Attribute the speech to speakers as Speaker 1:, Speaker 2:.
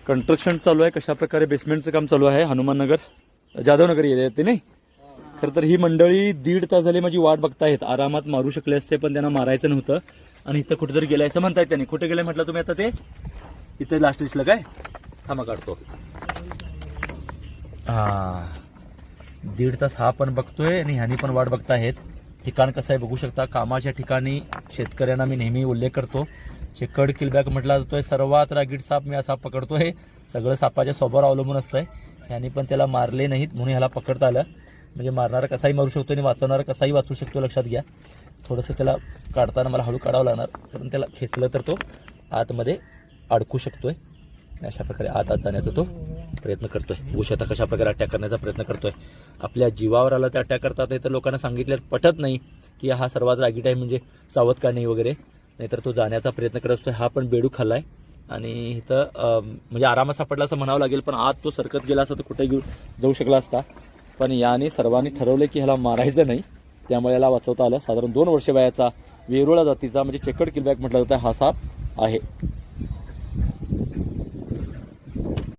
Speaker 1: Construction चालू आहे, कशा प्रकारे बेसमेंटचं काम चालू आहे हनुमाननगर जाधवनगर एरियात ते नाही. खरं तर ही मंडळी 1.5 तास झाली माझी वाट बघतायत. आरामात मारू शकले असते पण त्यांना मारायचं नव्हतं आणि इथं कुठेतरी गेलाय असं म्हणतायत त्यांनी. कुठे गेले म्हटलं तुम्ही आता? ते इथं लास्ट दिसलं काय? थांबा काढतो. हा 1.5 तास हा पण बघतोय आणि ह्यानी पण वाट बघतायत. ठिकाण कसं आहे बघू शकता. कामाच्या ठिकाणी शेतकऱ्यांना मी नेहमी उल्लेख करतो, चेकड किलबॅक म्हटला जातोय. सर्वात रागीट साप मी असा पकडतोय. सगळं सापाच्या स्वभावावर अवलंबून असतंय. ह्यानी पण त्याला मारले नाहीत म्हणून ह्याला पकडता आलं. म्हणजे मारणारा कसाही मारू शकतो आणि वाचवणारा कसाही वाचू शकतो, लक्षात घ्या. थोडंसं त्याला काढताना मला हळू काढावं लागणार, पण त्याला खेचलं तर तो आतमध्ये अडकू शकतोय. अशा प्रकारे आत जाण्याचा तो प्रयत्न करतोय. बघू शकता कशा प्रकारे अटॅक करण्याचा प्रयत्न करतोय. आपल्या जीवावर आला ते अटॅक करतात. तर लोकांना सांगितलं पटत नाही की हा सर्वात रागीट आहे म्हणजे चावत का नाही वगैरे, नाहीतर तो जाण्याचा प्रयत्न करत असतोय. हा पण बेडूक खाल्लाय आणि इथं म्हणजे आरामात सापडला असं म्हणावं लागेल, पण आत तो सरकत गेला असता तर कुठे घेऊन जाऊ शकला असता. पण याने सर्वांनी ठरवलं की ह्याला मारायचं नाही, त्यामुळे याला वाचवता आलं. साधारण 2 वर्षे वयाचा वेरुळा जातीचा म्हणजे चेकड किलबॅक म्हटलं जातं हा साप आहे.